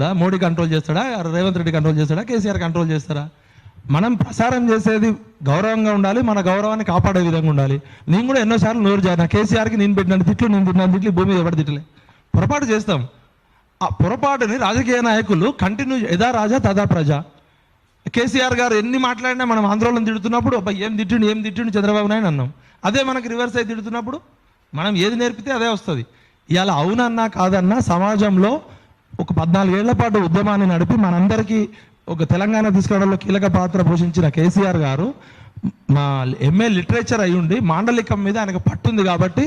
Modi control చేస్తాడా, Revanth Reddy control చేస్తాడా, KCR control చేస్తారా? మనం ప్రసారం చేసేది గౌరవంగా ఉండాలి, మన గౌరవాన్ని కాపాడే విధంగా ఉండాలి. నేను కూడా ఎన్నోసార్లు నోరు జారిన కేసీఆర్కి నేను పెట్టిన తిట్లు, నేను తిన్నాను తిట్లు, భూమి మీద ఎవరు తిట్టలే. పొరపాటు చేస్తాం. ఆ పొరపాటుని రాజకీయ నాయకులు కంటిన్యూ, యథా రాజా తదా ప్రజ. కేసీఆర్ గారు ఎన్ని మాట్లాడినా మనం ఆందోళన తిడుతున్నప్పుడు అబ్బాయి ఏం తిట్టిండు చంద్రబాబు నాయుడు అన్నాం. అదే మనకి రివర్స్ అయి తిడుతున్నప్పుడు మనం ఏది నేర్పితే అదే వస్తుంది. ఇవాళ అవునన్నా కాదన్నా సమాజంలో ఒక 14 ఏళ్ల పాటు ఉద్యమాన్ని నడిపి మనందరికీ ఒక తెలంగాణ తీసుకురావడంలో కీలక పాత్ర పోషించిన కేసీఆర్ గారు మా ఎంఏ లిటరేచర్ అయి ఉండి మాండలికం మీద ఆయనకు పట్టుంది కాబట్టి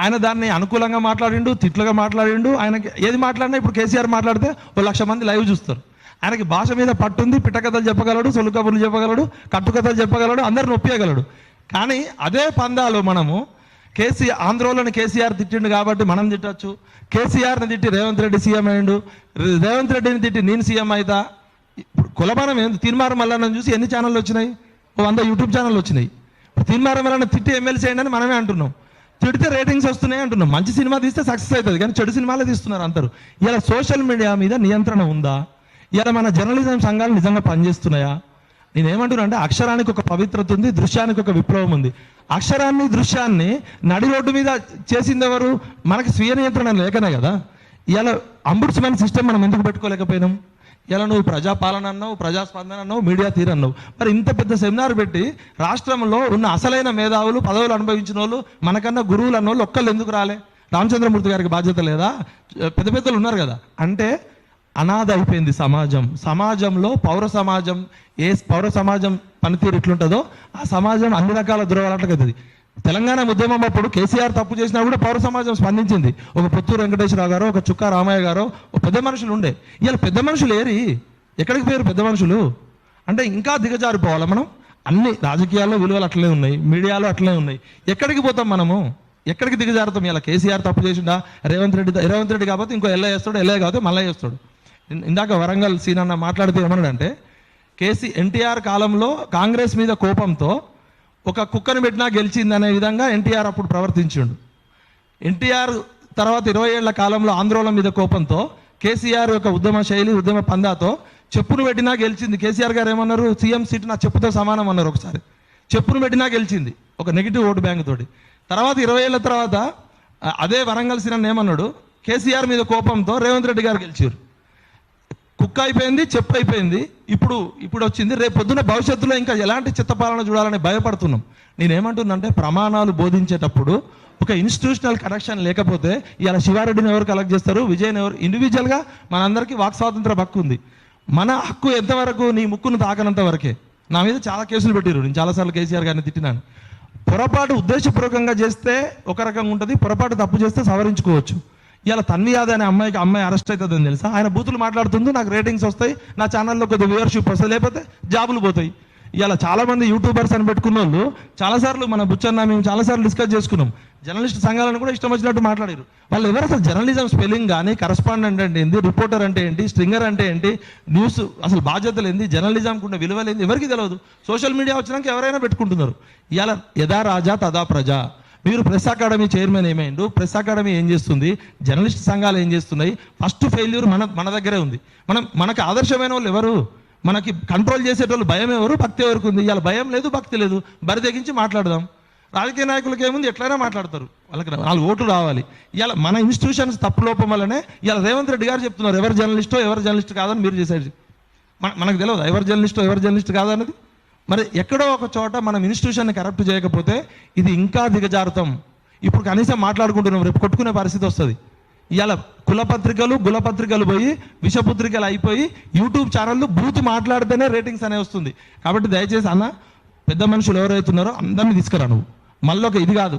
ఆయన దాన్ని అనుకూలంగా మాట్లాడిండు, తిట్లుగా మాట్లాడిండు. ఆయనకి ఏది మాట్లాడినా ఇప్పుడు కేసీఆర్ మాట్లాడితే 1,00,000 మంది లైవ్ చూస్తారు. ఆయనకి భాష మీద పట్టుంది, పిట్టకథలు చెప్పగలడు, సొల్లు కబుర్లు చెప్పగలడు, కట్టుకథలు చెప్పగలడు, అందరిని ఒప్పియగలడు. కానీ అదే పందాలు మనము ఆంధ్రోళ్ళని కేసీఆర్ తిట్టిండు కాబట్టి మనం తిట్టచ్చు, కేసీఆర్ని తిట్టి రేవంత్ రెడ్డి సీఎం అయ్యిండు, రేవంత్ రెడ్డిని తిట్టి నేను సీఎం అవుతా. ఇప్పుడు కులమానం ఏంది? తీర్మానం మల్లన్నను చూసి ఎన్ని ఛానళ్ళు వచ్చినాయి? 100 యూట్యూబ్ ఛానళ్ళు వచ్చినాయి. తీర్మానం మల్లన్న తిట్టి ఎమ్మెల్సీ అయ్యండి అని మనమే అంటున్నాం. తిడితే రేటింగ్స్ వస్తున్నాయి అంటున్నాం. మంచి సినిమా తీస్తే సక్సెస్ అవుతుంది, కానీ చెడు సినిమాలే తీస్తున్నారు అందరూ. ఇలా సోషల్ మీడియా మీద నియంత్రణ ఉందా? ఇలా మన జర్నలిజం సంఘాలు నిజంగా పనిచేస్తున్నాయా? నేనేమంటున్నా అంటే అక్షరానికి ఒక పవిత్రత ఉంది, దృశ్యానికి ఒక విప్లవం ఉంది. అక్షరాన్ని దృశ్యాన్ని నడి రోడ్డు మీద చేసింది ఎవరు? మనకి స్వీయ నియంత్రణ లేకనే కదా. ఇలా అంబుడ్స్మెన్ సిస్టమ్ మనం ఎందుకు పెట్టుకోలేకపోయినాం? ఇలా నువ్వు ప్రజాపాలన అన్నావు, ప్రజాస్పందన అన్నావు, మీడియా తీరన్నావు. మరి ఇంత పెద్ద సెమినార్ పెట్టి రాష్ట్రంలో ఉన్న అసలైన మేధావులు, పదవులు అనుభవించిన వాళ్ళు, మనకన్నా గురువులు అన్న వాళ్ళు ఒక్కళ్ళు ఎందుకు రాలే? రామచంద్రమూర్తి గారికి బాధ్యత లేదా? పెద్ద పెద్దలు ఉన్నారు కదా. అంటే అనాథ అయిపోయింది సమాజం. సమాజంలో పౌర సమాజం పనితీరు ఎట్లుంటుందో ఆ సమాజం అన్ని రకాల దురవలట్లకు అవుతుంది. తెలంగాణ ఉద్యమం అప్పుడు కేసీఆర్ తప్పు చేసినా కూడా పౌర సమాజం స్పందించింది. ఒక పుత్తూరు వెంకటేశ్వరరావు గారు, ఒక చుక్కా రామయ్య గారు, ఒక పెద్ద మనుషులు ఉండే. ఇవాళ పెద్ద మనుషులు ఏరి ఎక్కడికి పోయారు? పెద్ద మనుషులు అంటే ఇంకా దిగజారిపోవాలి మనం. అన్ని రాజకీయాల్లో విలువలు అట్లే ఉన్నాయి, మీడియాలో అట్లే ఉన్నాయి. ఎక్కడికి పోతాం మనము? ఎక్కడికి దిగజారుతాం? ఇలా కేసీఆర్ తప్పు చేసిండా, రేవంత్ రెడ్డి కాకపోతే ఇంకో ఎల్ఐ చేస్తాడు, ఎల్ఐ కాకపోతే మళ్ళీ చేస్తాడు. ఇందాక వరంగల్ సీనన్న మాట్లాడితే ఏమన్నాడంటే ఎన్టీఆర్ కాలంలో కాంగ్రెస్ మీద కోపంతో ఒక కుక్కను పెట్టినా గెలిచిందనే విధంగా ఎన్టీఆర్ అప్పుడు ప్రవర్తించిండు. ఎన్టీఆర్ తర్వాత 20 ఏళ్ల కాలంలో ఆందోళన మీద కోపంతో కేసీఆర్ యొక్క ఉద్యమ శైలి, ఉద్యమ పందాతో చెప్పును పెట్టినా గెలిచింది. కేసీఆర్ గారు ఏమన్నారు? సీఎం సీట్ నా చెప్పుతో సమానం అన్నారు. ఒకసారి చెప్పును పెట్టినా గెలిచింది ఒక నెగిటివ్ ఓటు బ్యాంక్ తోటి. తర్వాత 20 ఏళ్ల తర్వాత అదే వరంగల్ సీనన్న ఏమన్నాడు? కేసీఆర్ మీద కోపంతో రేవంత్ రెడ్డి గారు గెలిచారు. కుక్క అయిపోయింది, చెప్పు అయిపోయింది. ఇప్పుడు వచ్చింది. రేపు పొద్దున భవిష్యత్తులో ఇంకా ఎలాంటి చిత్తపాలన చూడాలని భయపడుతున్నాం. నేనేమంటున్నానంటే ప్రమాణాలు బోధించేటప్పుడు ఒక ఇన్స్టిట్యూషనల్ కనెక్షన్ లేకపోతే ఇలా శివారెడ్డిని ఎవరు కలెక్ట్ చేస్తారు, విజయ్ని ఎవరు? ఇండివిజువల్గా మనందరికీ వాక్ స్వాతంత్ర హక్కు ఉంది. మన హక్కు ఎంతవరకు? నీ ముక్కును తాకనంత వరకే. నా మీద చాలా కేసులు పెట్టారు. నేను చాలాసార్లు కేసీఆర్ గారిని తిట్టినాను. పొరపాటు ఉద్దేశపూర్వకంగా చేస్తే ఒక రకంగా ఉంటుంది, పొరపాటు తప్పు చేస్తే సవరించుకోవచ్చు. ఇలా తన్వి యాదవ్ అనే అమ్మాయి అరెస్ట్ అవుతుందని తెలుసా? ఆయన బూతులు మాట్లాడుతుంది, నాకు రేటింగ్స్ వస్తాయి, నా ఛానల్లో కొద్దిగా వ్యూవర్షిప్ వస్తుంది, లేకపోతే జాబులు పోతాయి. ఇలా చాలామంది యూట్యూబర్స్ అని పెట్టుకున్న వాళ్ళు చాలాసార్లు మన బుచ్చన్న మేము చాలాసార్లు డిస్కస్ చేసుకున్నాం. జర్నలిస్ట్ సంఘాలను కూడా ఇష్టం వచ్చినట్టు మాట్లాడారు. వాళ్ళు ఎవరు అసలు జర్నలిజం స్పెల్లింగ్ కానీ, కరస్పాండెంట్ అంటే ఏంటి, రిపోర్టర్ అంటే ఏంటి, స్ట్రింగర్ అంటే ఏంటి, న్యూస్ అసలు బాధ్యతలు ఏంటి, జర్నలిజంకు ఉన్న విలువలేంది ఎవరికి తెలియదు. సోషల్ మీడియా వచ్చినాక ఎవరైనా పెట్టుకుంటున్నారు. ఇలా యథా రాజా తదా ప్రజ. మీరు ప్రెస్ అకాడమీ చైర్మన్ ఏమైండు? ప్రెస్ అకాడమీ ఏం చేస్తుంది? జర్నలిస్ట్ సంఘాలు ఏం చేస్తున్నాయి? ఫస్ట్ ఫెయిల్యూర్ మన దగ్గరే ఉంది. మనకు ఆదర్శమైన వాళ్ళు ఎవరు? మనకి కంట్రోల్ చేసేటోళ్ళు భయం ఎవరు? భక్తి ఎవరికి ఉంది? ఇవాళ భయం లేదు, భక్తి లేదు. బరి తెగించి మాట్లాడదాం. రాజకీయ నాయకులకి ఏముంది? ఎట్లయినా మాట్లాడతారు, వాళ్ళకి 4 ఓట్లు రావాలి. ఇవాళ మన ఇన్స్టిట్యూషన్స్ తప్పు లోపం వల్లనే ఇవాళ రేవంత్ రెడ్డి గారు చెప్తున్నారు ఎవరు జర్నలిస్టో కాదని. మీరు చేసేది మనకు తెలియదు ఎవరు జర్నలిస్ట్ కాదన్నది. మరి ఎక్కడో ఒక చోట మనం ఇన్స్టిట్యూషన్ని కరప్ట్ చేయకపోతే ఇది ఇంకా దిగజారుతాం. ఇప్పుడు కనీసం మాట్లాడుకుంటున్నాం, రేపు కొట్టుకునే పరిస్థితి వస్తుంది. ఇవాళ గులపత్రికలు పోయి విషపత్రికలు అయిపోయి యూట్యూబ్ ఛానళ్ళు బూత్ మాట్లాడితేనే రేటింగ్స్ అనేవి వస్తుంది. కాబట్టి దయచేసి అన్న, పెద్ద మనుషులు ఎవరైతున్నారో అందరినీ తీసుకురా. నువ్వు మళ్ళీ ఇది కాదు,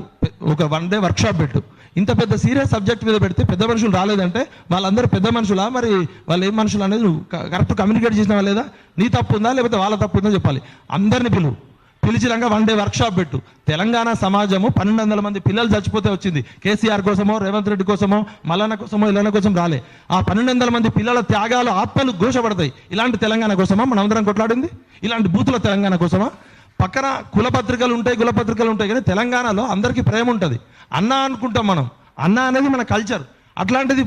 ఒక 1 డే వర్క్షాప్ పెట్టు. ఇంత పెద్ద సీరియస్ సబ్జెక్ట్ మీద పెడితే పెద్ద మనుషులు రాలేదంటే వాళ్ళందరూ పెద్ద మనుషులా, మరి వాళ్ళు ఏం మనుషులు అనేది నువ్వు కరెక్ట్ కమ్యూనికేట్ చేసిన లేదా? నీ తప్పు ఉందా లేకపోతే వాళ్ళ తప్పు ఉందా చెప్పాలి. అందరినీ పిలిచినాక 1 డే వర్క్షాప్ పెట్టు. తెలంగాణ సమాజము 1200 మంది పిల్లలు చచ్చిపోతే వచ్చింది. కేసీఆర్ కోసమో, రేవంత్ రెడ్డి కోసమో, మల్లన్న కోసమో, ఇళ్ళన్న కోసం రాలే. ఆ 1200 మంది పిల్లల త్యాగాలు, ఆత్మలు ఘోషపడతాయి. ఇలాంటి తెలంగాణ కోసమా మనం అందరం కొట్లాడింది? ఇలాంటి బూతుల తెలంగాణ కోసమా? పక్కన కులపత్రికలు ఉంటాయి కానీ తెలంగాణలో అందరికీ ప్రేమ ఉంటుంది. అన్న అనుకుంటాం మనం. అన్న అనేది మన కల్చర్. అట్లాంటిది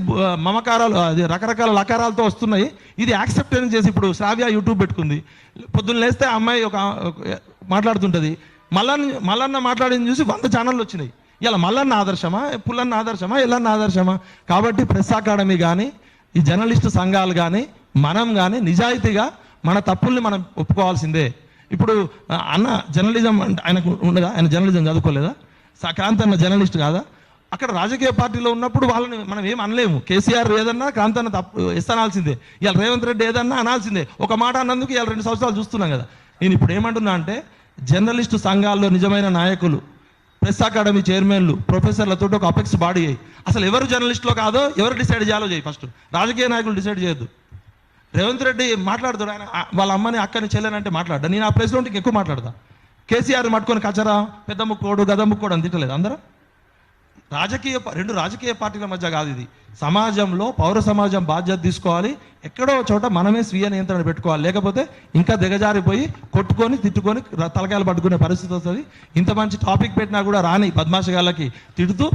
మమకారాలు అది రకరకాల లకారాలతో వస్తున్నాయి. ఇది యాక్సెప్టెన్స్ చేసి ఇప్పుడు శ్రావ్య యూట్యూబ్ పెట్టుకుంది. పొద్దున్న లేస్తే ఆ అమ్మాయి ఒక మాట్లాడుతుంటుంది, మల్లన్న మాట్లాడింది చూసి 100 ఛానళ్ళు వచ్చినాయి. ఇలా మల్లన్న ఆదర్శమా, పుల్లన్న ఆదర్శమా, ఎల్లన్న ఆదర్శమా? కాబట్టి ప్రెస్ అకాడమీ కానీ ఈ జర్నలిస్టు సంఘాలు కానీ మనం కానీ నిజాయితీగా మన తప్పుల్ని మనం ఒప్పుకోవాల్సిందే. ఇప్పుడు అన్న జర్నలిజం అంటే ఆయనకు ఉండదా? ఆయన జర్నలిజం చదువుకోలేదా? క్రాంతి అన్న జర్నలిస్ట్ కాదా? అక్కడ రాజకీయ పార్టీలో ఉన్నప్పుడు వాళ్ళని మనం ఏం అనలేము. కేసీఆర్ ఏదన్నా క్రాంతి అన్న తప్పు అనాల్సిందే, ఇవాళ రేవంత్ రెడ్డి ఏదన్నా అనాల్సిందే. ఒక మాట అన్నందుకు ఇవాళ 2 సంవత్సరాలు చూస్తున్నాం కదా. నేను ఇప్పుడు ఏమంటున్నా అంటే జర్నలిస్టు సంఘాల్లో నిజమైన నాయకులు, ప్రెస్ అకాడమీ చైర్మన్లు, ప్రొఫెసర్లతో ఒక అపెక్స్ బాడీ అయ్యి అసలు ఎవరు జర్నలిస్టులో కాదో ఎవరు డిసైడ్ చేయాలో చేయి. ఫస్ట్ రాజకీయ నాయకులు డిసైడ్ చేయొద్దు. రేవంత్ రెడ్డి మాట్లాడుతాడు, ఆయన వాళ్ళ అమ్మని అక్కని చెల్లెనంటే మాట్లాడ్డా. నేను ఆ ప్లేస్లో ఉంటే ఎక్కువ మాట్లాడతా. కేసీఆర్ మట్టుకొని కచరా, పెద్ద ముక్కోడు, గద ముక్కోడు అని తిట్టలేదు అందరూ. రెండు రాజకీయ పార్టీల మధ్య కాదు ఇది. సమాజంలో పౌర సమాజం బాధ్యత తీసుకోవాలి. ఎక్కడో చోట మనమే స్వీయ నియంత్రణ పెట్టుకోవాలి. లేకపోతే ఇంకా దిగజారిపోయి కొట్టుకొని తిట్టుకొని తలకాయలు పట్టుకునే పరిస్థితి వస్తుంది. ఇంత మంచి టాపిక్ పెట్టినా కూడా రాని బద్మాషగాళ్ళకి తిడుతూ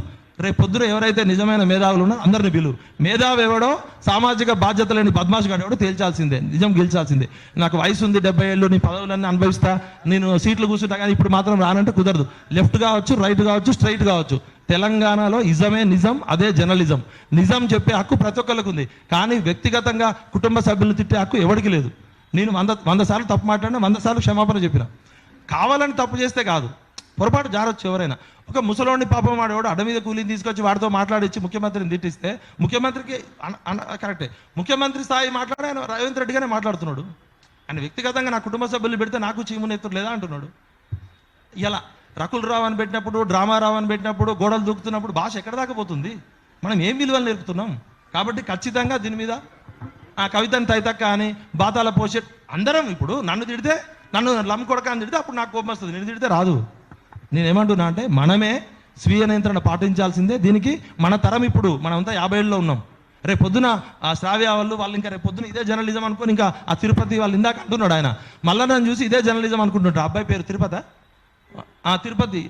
రేపు పొద్దున ఎవరైతే నిజమైన మేధావులు ఉన్నారో అందరిని పిలువు. మేధావి ఎవడో, సామాజిక బాధ్యత లేని బద్మాషగాడు ఎవడో తేల్చాల్సిందే, నిజం గెలిచాల్సిందే. నాకు వయసు ఉంది 70 ఏళ్ళు, నీ పదవులన్నీ అనుభవిస్తా, నేను సీట్లు కూర్చుంటా, కానీ ఇప్పుడు మాత్రం రానంటే కుదరదు. లెఫ్ట్ కావచ్చు, రైట్ కావచ్చు, స్ట్రైట్ కావచ్చు. తెలంగాణలో ఇజమే నిజం, అదే జర్నలిజం. నిజం చెప్పే హక్కు ప్రతి ఒక్కరికి ఉంది, కానీ వ్యక్తిగతంగా కుటుంబ సభ్యులను తిట్టే హక్కు ఎవరికి లేదు. నేను 100 సార్లు తప్పు మాట్లాడినా 100 సార్లు క్షమాపణ చెప్పిన. కావాలని తప్పు చేస్తే కాదు, పొరపాటు జారొచ్చు ఎవరైనా. ఒక ముసలోడిని పాపం వాడేవాడు అడ్డ మీద కూలీని తీసుకొచ్చి వాడితో మాట్లాడించి ముఖ్యమంత్రిని తిట్టిస్తే ముఖ్యమంత్రికి కరెక్టే, ముఖ్యమంత్రి స్థాయి మాట్లాడి ఆయన రేవంత్ రెడ్డిగానే మాట్లాడుతున్నాడు. ఆయన వ్యక్తిగతంగా నా కుటుంబ సభ్యులు పెడితే నాకు చీమునెత్తురు లేదా అంటున్నాడు. ఇలా రకుల్ రావు అని పెట్టినప్పుడు, డ్రామా రావు అని పెట్టినప్పుడు, గోడలు దూకుతున్నప్పుడు భాష ఎక్కడ దాకా పోతుంది? మనం ఏం విలువలు నేర్పుతున్నాం? కాబట్టి ఖచ్చితంగా దీని మీద ఆ కవితని తైతక్క అని బాతాల పోసే అందరం ఇప్పుడు నన్ను తిడితే, నన్ను లమ్ కొడక అని తిడితే అప్పుడు నాకు కోపం వస్తుంది, నేను తిడితే రాదు. నేనేమంటున్నా అంటే మనమే స్వీయ నియంత్రణ పాటించాల్సిందే. దీనికి మన తరం ఇప్పుడు మనమంతా 50 ఏళ్ళలో ఉన్నాం. రేపు పొద్దున ఆ శ్రావ్య వాళ్ళు ఇంకా రేపు పొద్దున ఇదే జర్నలిజం అనుకుని ఇంకా ఆ తిరుపతి వాళ్ళు ఇందాక అంటున్నాడు ఆయన మళ్ళీ నన్ను చూసి ఇదే జర్నలిజం అనుకుంటుంటాడు. అబ్బాయి పేరు తిరుపతి.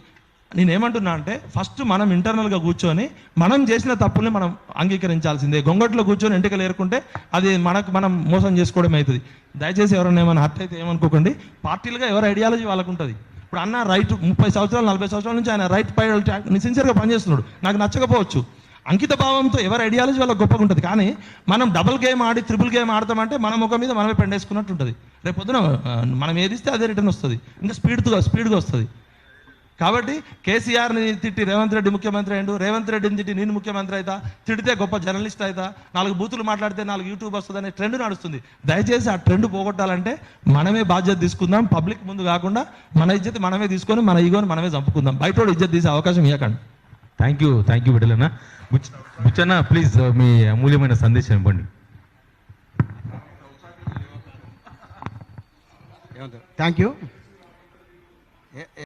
నేనేమంటున్నా అంటే ఫస్ట్ మనం ఇంటర్నల్గా కూర్చొని మనం చేసిన తప్పుల్ని మనం అంగీకరించాల్సిందే. గొంగట్లో కూర్చొని ఎంటికలు ఏరుకుంటే అది మనం మోసం చేసుకోవడం అవుతుంది. దయచేసి ఎవరైనా ఏమైనా హర్ట్ అయితే ఏమనుకోకండి. పార్టీలుగా ఎవరి ఐడియాలజీ వాళ్ళకు ఉంటుంది. ఇప్పుడు అన్న రైట్ 30 సంవత్సరాలు 40 సంవత్సరాల నుంచి ఆయన రైట్ పై సిన్సియర్గా పనిచేస్తున్నాడు. నాకు నచ్చకపోవచ్చు, అంకిత భావంతో ఎవరి ఐడియాలజీ వాళ్ళకి గొప్పగా ఉంటుంది. కానీ మనం డబుల్ గేమ్ ఆడి ట్రిపుల్ గేమ్ ఆడతామంటే మన ముఖం మీద మనమే పెండేసుకున్నట్టు ఉంటుంది. రేపు పొద్దున మనం ఏది ఇస్తే అదే రిటర్న్ వస్తుంది, ఇంకా స్పీడ్గా వస్తుంది. కాబట్టి కేసీఆర్ని తిట్టి రేవంత్ రెడ్డి ముఖ్యమంత్రి అయ్యిండు, రేవంత్ రెడ్డిని తిట్టి నేను ముఖ్యమంత్రి అవుతా, తిడితే గొప్ప జర్నలిస్ట్ అవుతా, 4 బూతులు మాట్లాడితే 4 యూట్యూబ్ వస్తుంది అనే ట్రెండ్ నడుస్తుంది. దయచేసి ఆ ట్రెండ్ పోగొట్టాలంటే మనమే బాధ్యత తీసుకుందాం. పబ్లిక్ ముందు కాకుండా మన ఇజ్జత్ మనమే తీసుకొని మన ఈగోని మనమే చంపుకుందాం. బయటోడు ఇజ్జత్ తీసే అవకాశం ఇవ్వకండి. థ్యాంక్ యూ విఠలన్న. బుచ్చన్న ప్లీజ్ మీ అమూల్యమైన సందేశం ఇవ్వండి. Thank you.